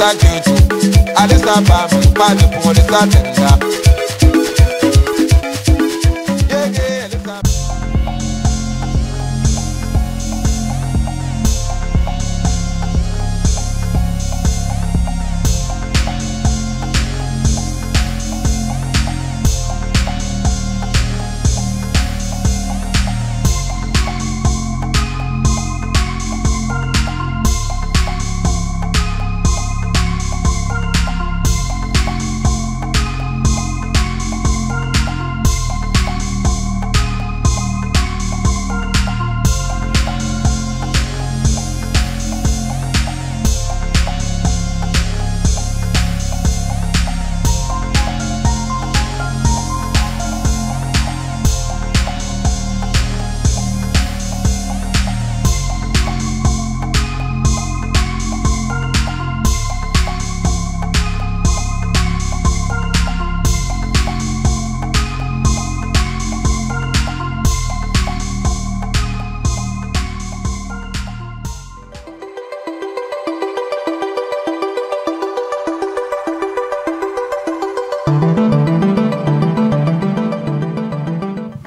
Kajutu, Alisa Bam, Padu Polisa Tenda.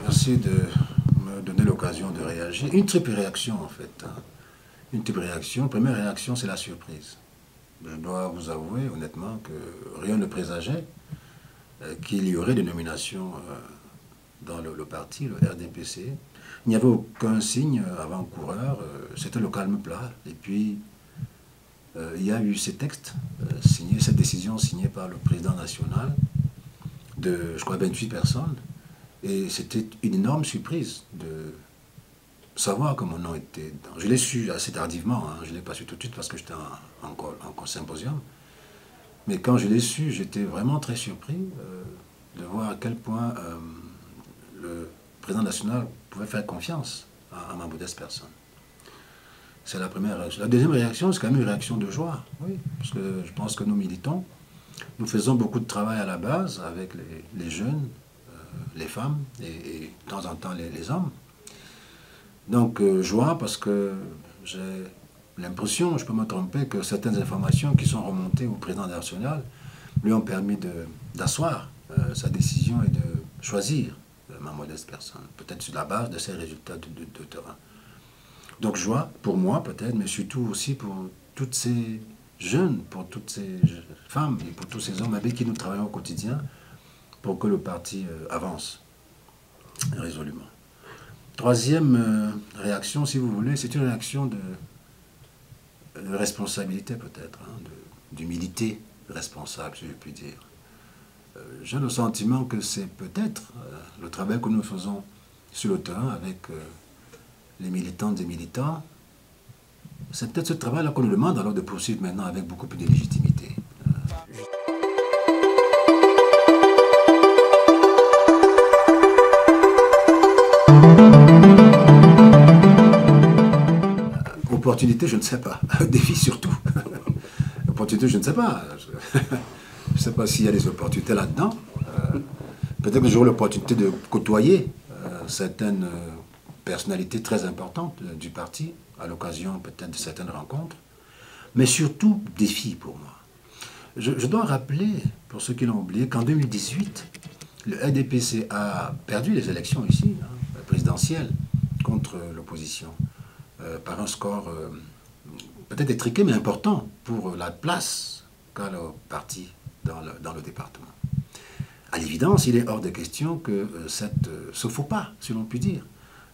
Merci de me donner l'occasion de réagir. Une triple réaction en fait. Une triple réaction. Première réaction, c'est la surprise. Je dois vous avouer honnêtement que rien ne présageait qu'il y aurait des nominations dans le parti, le RDPC. Il n'y avait aucun signe avant-coureur, c'était le calme plat. Et puis, il y a eu ces textes signés, cette décision signée par le président national de, je crois, 28 personnes. Et c'était une énorme surprise de savoir que mon nom était dedans. Je l'ai su assez tardivement, hein. Je ne l'ai pas su tout de suite parce que j'étais en symposium. Mais quand je l'ai su, j'étais vraiment très surpris de voir à quel point le président national pouvait faire confiance à ma modeste personne. C'est la première réaction. La deuxième réaction, c'est quand même une réaction de joie. Oui, parce que je pense que nous militons. Nous faisons beaucoup de travail à la base avec les jeunes, les femmes et de temps en temps les hommes. Donc, joie parce que j'ai l'impression, je peux me tromper, que certaines informations qui sont remontées au président national lui ont permis d'asseoir sa décision et de choisir ma modeste personne, peut-être sur la base de ces résultats de terrain. Donc joie pour moi peut-être, mais surtout aussi pour toutes ces jeunes, pour toutes ces femmes et pour tous ces hommes avec qui nous travaillons au quotidien pour que le parti avance résolument. Troisième réaction, si vous voulez, c'est une réaction de responsabilité peut-être, hein, d'humilité responsable, si je puis dire. J'ai le sentiment que c'est peut-être le travail que nous faisons sur le terrain avec les militantes et militants. C'est peut-être ce travail-là qu'on nous demande alors de poursuivre maintenant avec beaucoup plus de légitimité. Opportunité, je ne sais pas. Défi surtout. Opportunité, je ne sais pas. Je ne sais pas s'il y a des opportunités là-dedans. Peut-être que j'aurai l'opportunité de côtoyer certaines personnalités très importantes du parti, à l'occasion peut-être de certaines rencontres. Mais surtout, défi pour moi. Je dois rappeler, pour ceux qui l'ont oublié, qu'en 2018, le RDPC a perdu les élections ici, hein, présidentielles, contre l'opposition, par un score peut-être étriqué, mais important pour la place qu'a le parti dans le département. À l'évidence, il est hors de question que ce faux pas, si l'on peut dire,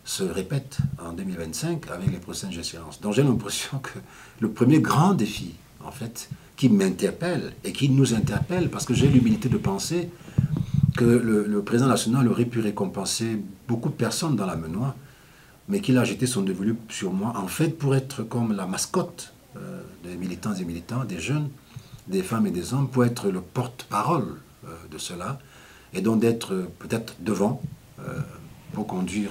se répète en 2025 avec les prochaines échéances. Donc j'ai l'impression que le premier grand défi, en fait, qui m'interpelle et qui nous interpelle, parce que j'ai l'humilité de penser que le président national aurait pu récompenser beaucoup de personnes dans la Menoie, mais qu'il a jeté son dévolu sur moi, en fait, pour être comme la mascotte des militants et militants, des jeunes, des femmes et des hommes, pour être le porte-parole de cela, et donc d'être peut-être devant pour conduire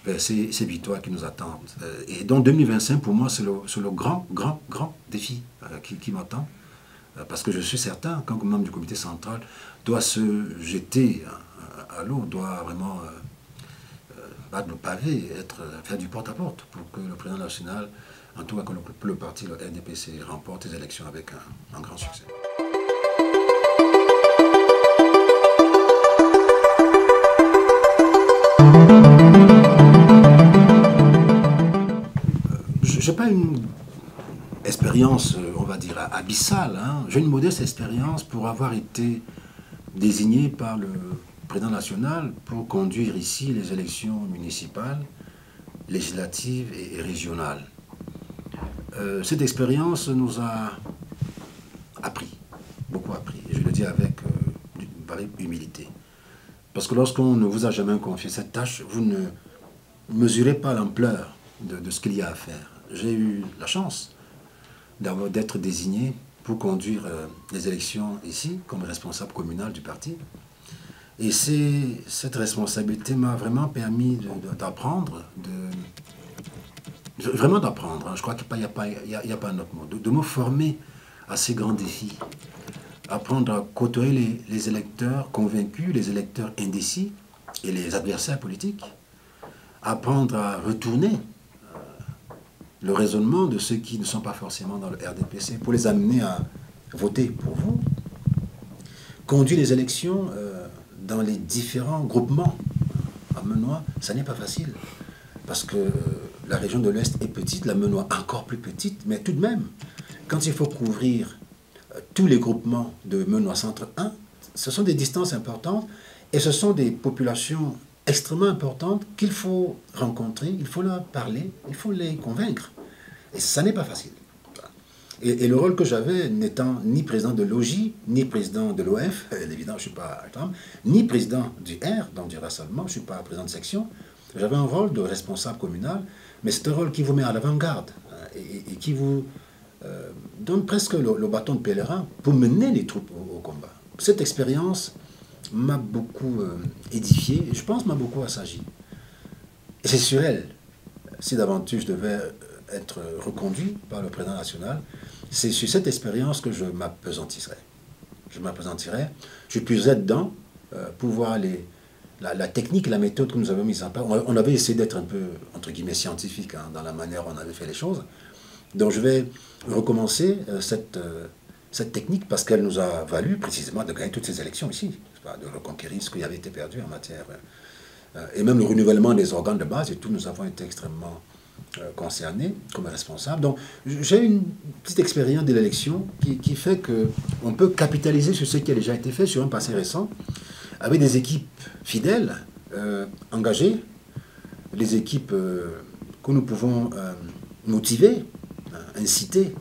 vers ces victoires qui nous attendent. Et donc 2025, pour moi, c'est le grand défi qui m'attend, parce que je suis certain qu'un membre du comité central doit se jeter à l'eau, doit vraiment battre le pavé, faire du porte-à-porte pour que le président national en tout cas que le parti, le RDPC, remporte les élections avec un grand succès. Je n'ai pas une expérience, on va dire, abyssale. Hein. J'ai une modeste expérience pour avoir été désigné par le président national pour conduire ici les élections municipales, législatives et régionales. Cette expérience nous a appris, beaucoup appris, et je le dis avec humilité. Parce que lorsqu'on ne vous a jamais confié cette tâche, vous ne mesurez pas l'ampleur de ce qu'il y a à faire. J'ai eu la chance d'être désigné pour conduire les élections ici, comme responsable communal du parti. Et cette responsabilité m'a vraiment permis d'apprendre, vraiment d'apprendre. Hein. Je crois qu'il n'y a pas un autre mot. De me former à ces grands défis. Apprendre à côtoyer les électeurs convaincus, les électeurs indécis et les adversaires politiques. Apprendre à retourner le raisonnement de ceux qui ne sont pas forcément dans le RDPC pour les amener à voter pour vous. Conduire les élections dans les différents groupements à Menoix, ça n'est pas facile. Parce que la région de l'Ouest est petite, la Menoix encore plus petite, mais tout de même, quand il faut couvrir tous les groupements de Menoix Centre 1, ce sont des distances importantes et ce sont des populations extrêmement importantes qu'il faut rencontrer, il faut leur parler, il faut les convaincre. Et ça n'est pas facile. Et le rôle que j'avais, n'étant ni président de l'OJ, ni président de l'OF, évidemment je ne suis pas ni président du R, donc du rassemblement, je ne suis pas président de section, j'avais un rôle de responsable communal, mais c'est un rôle qui vous met à l'avant-garde et qui vous donne presque le bâton de pèlerin pour mener les troupes au combat. Cette expérience m'a beaucoup édifié et je pense m'a beaucoup assagi. Et c'est sur elle, si d'aventure je devais être reconduit par le président national, c'est sur cette expérience que je m'appesantirai. Je puiserai dedans pour voir la technique, la méthode que nous avons mise en place. On avait essayé d'être un peu, entre guillemets, scientifique hein, dans la manière dont on avait fait les choses. Donc je vais recommencer cette technique parce qu'elle nous a valu précisément de gagner toutes ces élections ici, de reconquérir ce qui avait été perdu en matière. Et même le renouvellement des organes de base et tout, nous avons été extrêmement concernés comme responsables. Donc j'ai une petite expérience de l'élection qui fait qu'on peut capitaliser sur ce qui a déjà été fait sur un passé récent, avec des équipes fidèles, engagées, des équipes que nous pouvons motiver, inciter,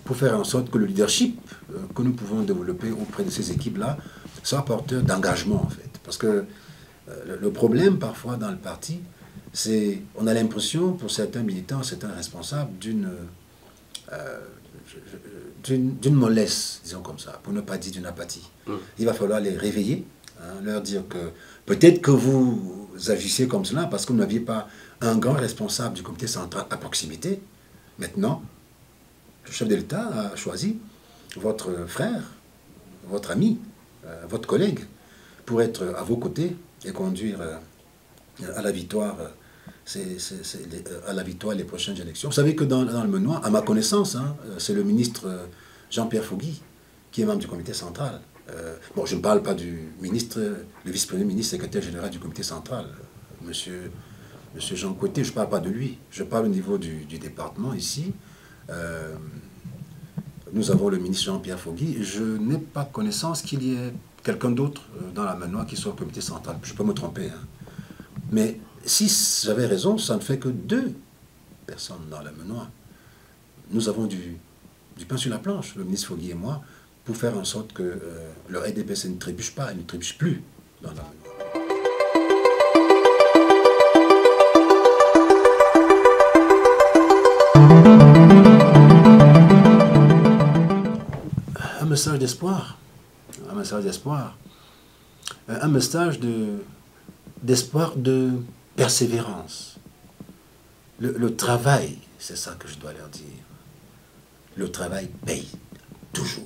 pour faire en sorte que le leadership que nous pouvons développer auprès de ces équipes-là soit porteur d'engagement, en fait. Parce que le problème, parfois, dans le parti, c'est on a l'impression, pour certains militants, certains responsables, d'une mollesse, disons comme ça, pour ne pas dire d'une apathie. Il va falloir les réveiller, hein, leur dire que peut-être que vous agissez comme cela parce que vous n'aviez pas un grand responsable du comité central à proximité. Maintenant, le chef de l'État a choisi votre frère, votre ami, votre collègue, pour être à vos côtés et conduire à la victoire, les prochaines élections. Vous savez que dans le Menoix, à ma connaissance, hein, c'est le ministre Jean-Pierre Fogui qui est membre du comité central. Bon, je ne parle pas du ministre, le vice-premier ministre, secrétaire général du comité central, monsieur Jean Coueté, je ne parle pas de lui. Je parle au niveau du département ici. Nous avons le ministre Jean-Pierre Fogui. Je n'ai pas connaissance qu'il y ait quelqu'un d'autre dans la Menoix qui soit au comité central. Je peux me tromper. Hein. Mais si j'avais raison, ça ne fait que 2 personnes dans la Menoix. Nous avons du pain sur la planche, le ministre Fogui et moi, pour faire en sorte que le RDPC ne trébuche pas et ne trébuche plus dans la Menoix. Un message d'espoir, un message d'espoir, de persévérance. Le travail, c'est ça que je dois leur dire. Le travail paye, toujours.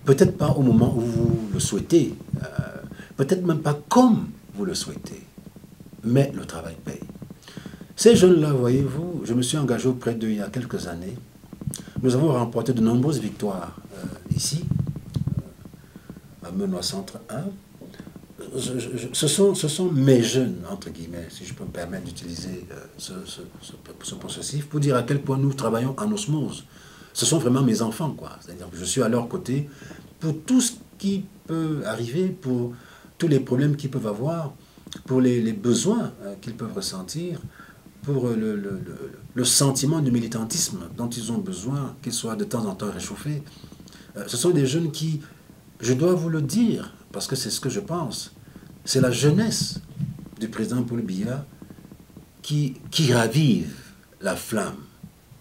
Peut-être pas au moment où vous le souhaitez, peut-être même pas comme vous le souhaitez, mais le travail paye. Ces jeunes-là, voyez-vous, je me suis engagé auprès d'eux il y a quelques années. Nous avons remporté de nombreuses victoires ici, à Menoix Centre 1. Ce sont mes jeunes, entre guillemets, si je peux me permettre d'utiliser ce possessif, pour dire à quel point nous travaillons en osmose. Ce sont vraiment mes enfants, quoi. C'est-à-dire que je suis à leur côté pour tout ce qui peut arriver, pour tous les problèmes qu'ils peuvent avoir, pour les besoins qu'ils peuvent ressentir, pour le sentiment du militantisme dont ils ont besoin, qu'il soit de temps en temps réchauffé. Ce sont des jeunes qui, je dois vous le dire, parce que c'est ce que je pense, c'est la jeunesse du président Paul Biya qui ravive la flamme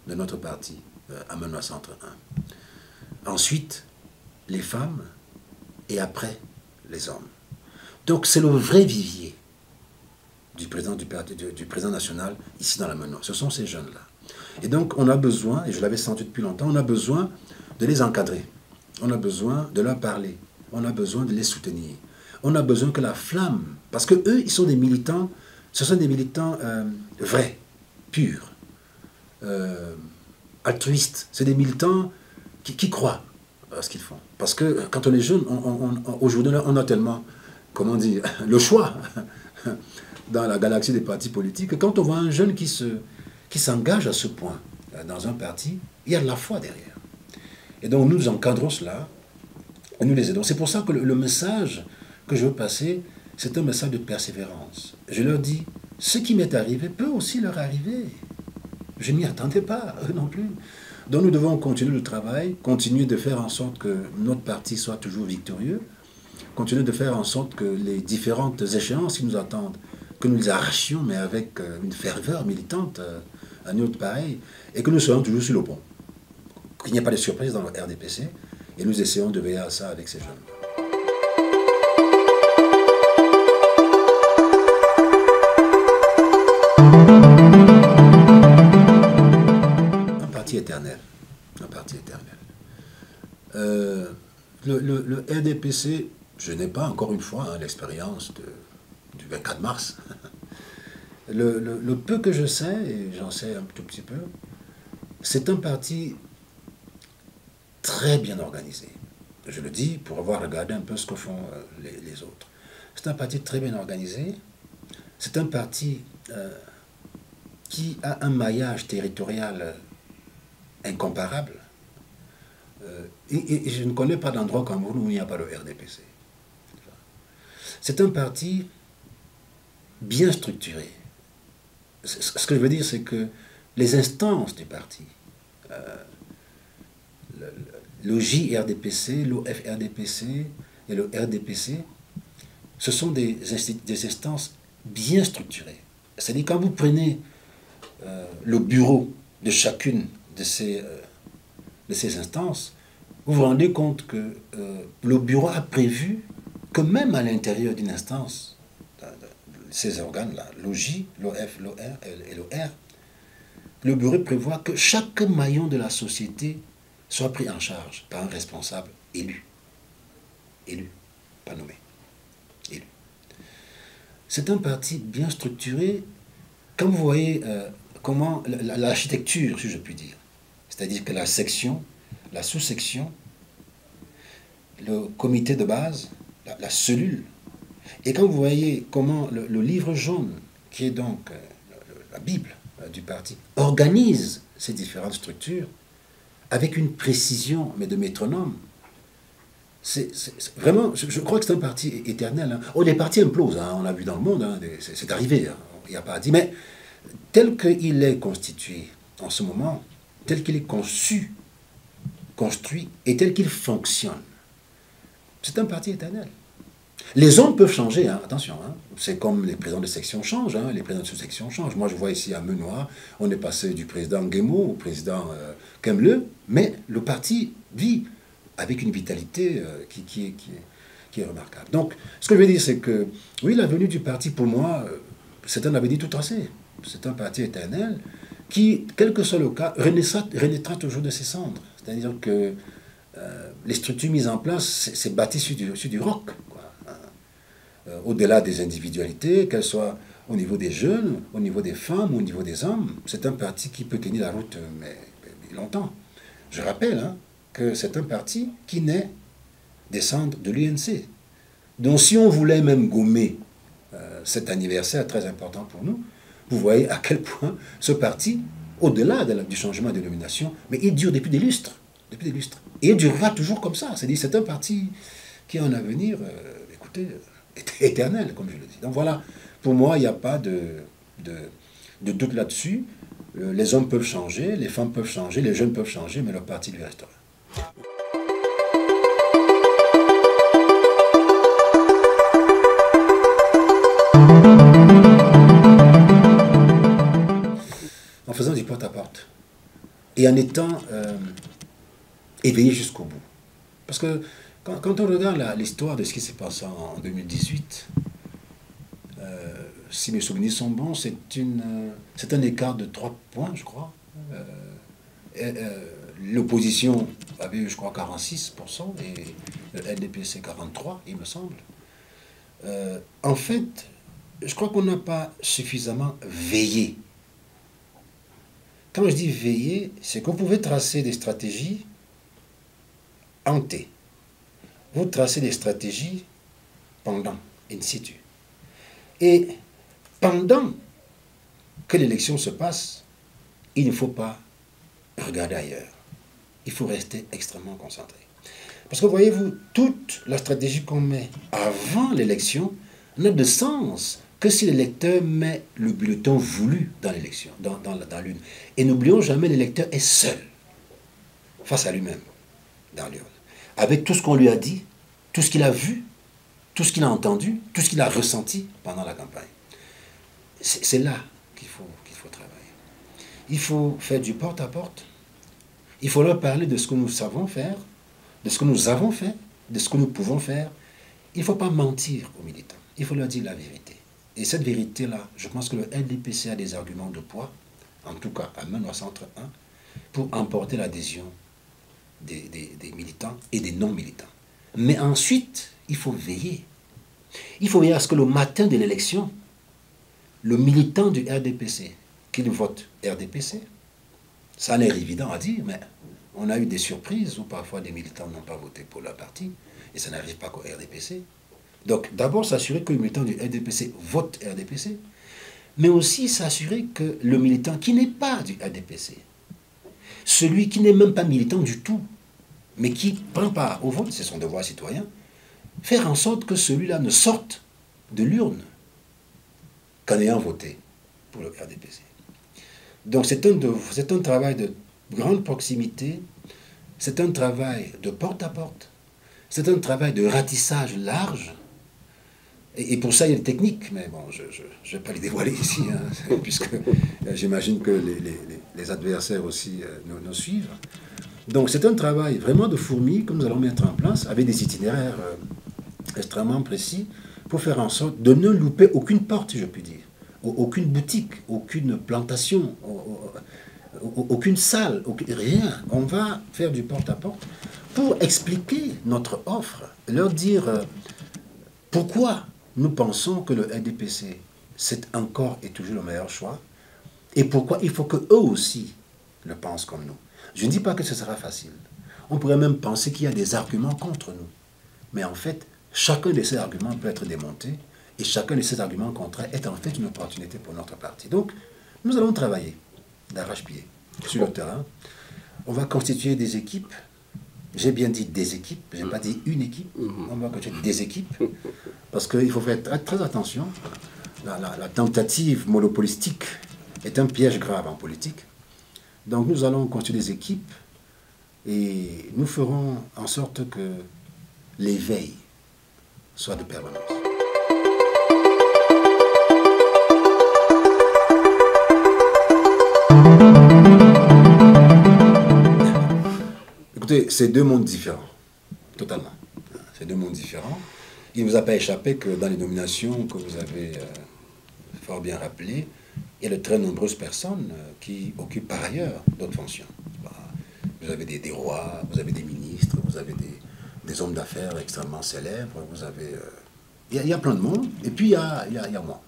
de notre parti à Menoix Centre 1. Ensuite, les femmes et après, les hommes. Donc c'est le vrai vivier du président national ici dans la Menoix. Ce sont ces jeunes-là. Et donc on a besoin, et je l'avais senti depuis longtemps, on a besoin de les encadrer. On a besoin de leur parler. On a besoin de les soutenir. On a besoin que la flamme, parce que eux, ils sont des militants, ce sont des militants vrais, purs, altruistes. C'est des militants qui croient à ce qu'ils font. Parce que quand on est jeune, aujourd'hui, on a tellement, comment dire, le choix dans la galaxie des partis politiques, que quand on voit un jeune qui s'engage à ce point dans un parti, il y a de la foi derrière. Et donc nous encadrons cela, et nous les aidons. C'est pour ça que le message que je veux passer, c'est un message de persévérance. Je leur dis, ce qui m'est arrivé peut aussi leur arriver. Je n'y attendais pas, eux non plus. Donc nous devons continuer le travail, continuer de faire en sorte que notre parti soit toujours victorieux, continuer de faire en sorte que les différentes échéances qui nous attendent, que nous les arrachions, mais avec une ferveur militante à notre pareil, et que nous soyons toujours sur le pont. Qu'il n'y ait pas de surprise dans le RDPC, et nous essayons de veiller à ça avec ces jeunes. Un parti éternel. Un parti éternel. Le RDPC, je n'ai pas encore une fois l'expérience du 24 mars. Le peu que je sais, et j'en sais un tout petit peu, c'est un parti très bien organisé. Je le dis pour avoir regardé un peu ce que font les autres. C'est un parti très bien organisé. C'est un parti qui a un maillage territorial incomparable. Et je ne connais pas d'endroit au Cameroun où il n'y a pas le RDPC. C'est un parti bien structuré. Ce que je veux dire, c'est que les instances du parti, le JRDPC, l'OFRDPC et le RDPC, ce sont des instances bien structurées. C'est-à-dire quand vous prenez le bureau de chacune de ces instances, vous vous rendez compte que le bureau a prévu que même à l'intérieur d'une instance, ces organes-là, l'OJ, l'OF, l'OR et l'OR, le bureau prévoit que chaque maillon de la société soit pris en charge par un responsable élu. Élu, pas nommé. Élu. C'est un parti bien structuré. Quand vous voyez comment l'architecture, si je puis dire, c'est-à-dire que la section, la sous-section, le comité de base, la cellule, et quand vous voyez comment le livre jaune, qui est donc la Bible du parti, organise ces différentes structures avec une précision, mais de métronome, c'est vraiment, je crois que c'est un parti éternel. Hein. Oh, les partis implosent, hein, on l'a vu dans le monde, hein, c'est arrivé, hein, il n'y a pas à dire, mais tel qu'il est constitué en ce moment, tel qu'il est conçu, construit, et tel qu'il fonctionne, c'est un parti éternel. Les hommes peuvent changer, hein, attention, hein. C'est comme les présidents de section changent, hein, les présidents de sous-section changent. Moi, je vois ici à Menoix, on est passé du président Nguemo au président Kemble, mais le parti vit avec une vitalité qui est remarquable. Donc, ce que je veux dire, c'est que, oui, la venue du parti, pour moi, c'est un avenir tout tracé. C'est un parti éternel qui, quel que soit le cas, renaîtra toujours de ses cendres. C'est-à-dire que les structures mises en place, c'est bâti sur du roc, quoi. Au-delà des individualités, qu'elles soient au niveau des jeunes, au niveau des femmes, au niveau des hommes. C'est un parti qui peut tenir la route mais longtemps. Je rappelle que c'est un parti qui naît des cendres de l'UNC. Donc si on voulait même gommer cet anniversaire très important pour nous, vous voyez à quel point ce parti, au-delà du changement de dénomination, mais il dure depuis des lustres. Depuis des lustres. Et il durera toujours comme ça. C'est un parti qui a un avenir, écoutez, éternel, comme je le dis. Donc voilà, pour moi, il n'y a pas de doute là-dessus. Les hommes peuvent changer, les femmes peuvent changer, les jeunes peuvent changer, mais leur parti lui restera. En faisant du porte-à-porte et en étant éveillé jusqu'au bout. Parce que quand on regarde l'histoire de ce qui s'est passé en 2018, si mes souvenirs sont bons, c'est un écart de 3 points, je crois. L'opposition avait eu, je crois, 46% et le LDPC 43%, il me semble. En fait, je crois qu'on n'a pas suffisamment veillé. Quand je dis veiller, c'est que vous pouvez tracer des stratégies ante. Vous tracez des stratégies pendant, in situ. Et pendant que l'élection se passe, il ne faut pas regarder ailleurs. Il faut rester extrêmement concentré. Parce que voyez-vous, toute la stratégie qu'on met avant l'élection n'a de sens que si l'électeur met le bulletin voulu dans l'élection, dans l'urne. Et n'oublions jamais, l'électeur est seul, face à lui-même, dans l'urne. Avec tout ce qu'on lui a dit, tout ce qu'il a vu, tout ce qu'il a entendu, tout ce qu'il a ressenti pendant la campagne. C'est là qu'il faut travailler. Il faut faire du porte-à-porte. Il faut leur parler de ce que nous savons faire, de ce que nous avons fait, de ce que nous pouvons faire. Il ne faut pas mentir aux militants. Il faut leur dire la vérité. Et cette vérité-là, je pense que le LDPC a des arguments de poids, en tout cas à main centre 1, pour emporter l'adhésion des militants et des non-militants. Mais ensuite, il faut veiller. Il faut veiller à ce que le matin de l'élection, le militant du RDPC, qu'il vote RDPC, ça a l'air évident à dire, mais on a eu des surprises où parfois des militants n'ont pas voté pour leur parti, et ça n'arrive pas qu'au RDPC. Donc d'abord s'assurer que le militant du RDPC vote RDPC, mais aussi s'assurer que le militant qui n'est pas du RDPC, celui qui n'est même pas militant du tout, mais qui prend part au vote, c'est son devoir citoyen, faire en sorte que celui-là ne sorte de l'urne qu'en ayant voté pour le RDPC. Donc c'est un travail de grande proximité, c'est un travail de porte-à-porte, c'est un travail de ratissage large, et pour ça il y a des techniques, mais bon, je ne vais pas les dévoiler ici, puisque j'imagine que les adversaires aussi nous suivent. Donc c'est un travail vraiment de fourmi que nous allons mettre en place avec des itinéraires extrêmement précis pour faire en sorte de ne louper aucune porte, si je puis dire, aucune boutique, aucune plantation, aucune salle, rien. On va faire du porte-à-porte pour expliquer notre offre, leur dire pourquoi nous pensons que le LDPC, c'est encore et toujours le meilleur choix, et pourquoi il faut qu'eux aussi le pensent comme nous. Je ne dis pas que ce sera facile. On pourrait même penser qu'il y a des arguments contre nous. Mais en fait, chacun de ces arguments peut être démonté, et chacun de ces arguments contraires est en fait une opportunité pour notre parti. Donc, nous allons travailler d'arrache-pied sur le terrain. On va constituer des équipes. J'ai bien dit des équipes, je n'ai pas dit une équipe. On va constituer des équipes, parce qu'il faut faire très attention. La tentative monopolistique est un piège grave en politique. Donc nous allons constituer des équipes et nous ferons en sorte que l'éveil soit de permanence. Écoutez, c'est deux mondes différents, totalement. C'est deux mondes différents. Il ne vous a pas échappé que dans les nominations que vous avez fort bien rappelées, il y a de très nombreuses personnes qui occupent par ailleurs d'autres fonctions. Vous avez des rois, vous avez des ministres, vous avez des hommes d'affaires extrêmement célèbres, vous avez... Il y a plein de monde, et puis il y a moi.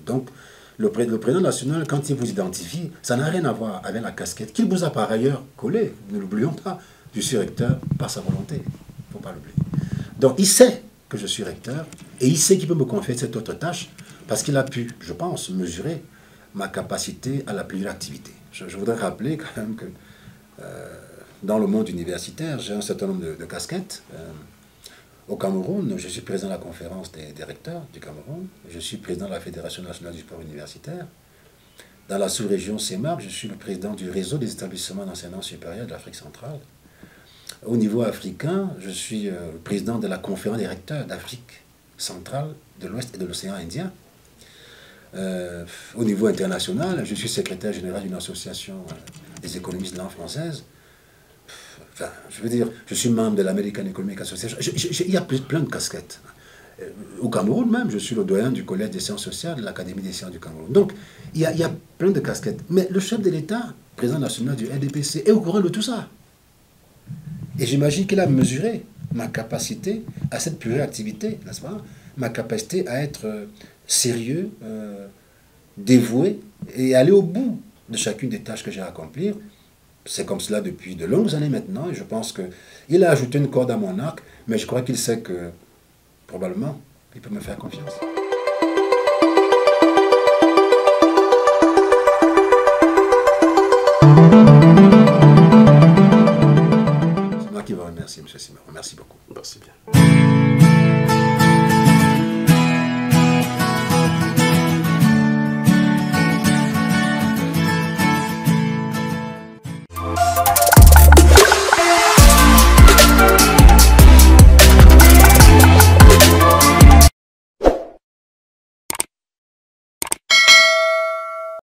Donc, le président national, quand il vous identifie, ça n'a rien à voir avec la casquette qu'il vous a par ailleurs collée. Ne l'oublions pas. Je suis recteur par sa volonté. Il ne faut pas l'oublier. Donc, il sait que je suis recteur et il sait qu'il peut me confier cette autre tâche parce qu'il a pu, je pense, mesurer ma capacité à la pluriactivité. Je voudrais rappeler quand même que dans le monde universitaire, j'ai un certain nombre de casquettes. Au Cameroun, je suis président de la conférence des recteurs du Cameroun. Je suis président de la Fédération nationale du sport universitaire. Dans la sous-région CEMAP, je suis le président du réseau des établissements d'enseignement supérieur de l'Afrique centrale. Au niveau africain, je suis président de la conférence des recteurs d'Afrique centrale, de l'Ouest et de l'océan Indien. Au niveau international, je suis secrétaire général d'une association des économistes de langue française. Enfin, je veux dire, je suis membre de l'American Economic Association. Il y a plein de casquettes. Au Cameroun même, je suis le doyen du Collège des sciences sociales de l'Académie des sciences du Cameroun. Donc, il y a plein de casquettes. Mais le chef de l'État, président national du RDPC, est au courant de tout ça. Et j'imagine qu'il a mesuré ma capacité à cette pluriactivité, n'est-ce pas? Ma capacité à être sérieux, dévoué et aller au bout de chacune des tâches que j'ai à accomplir. C'est comme cela depuis de longues années maintenant, et je pense qu'il a ajouté une corde à mon arc, mais je crois qu'il sait que, probablement, il peut me faire confiance.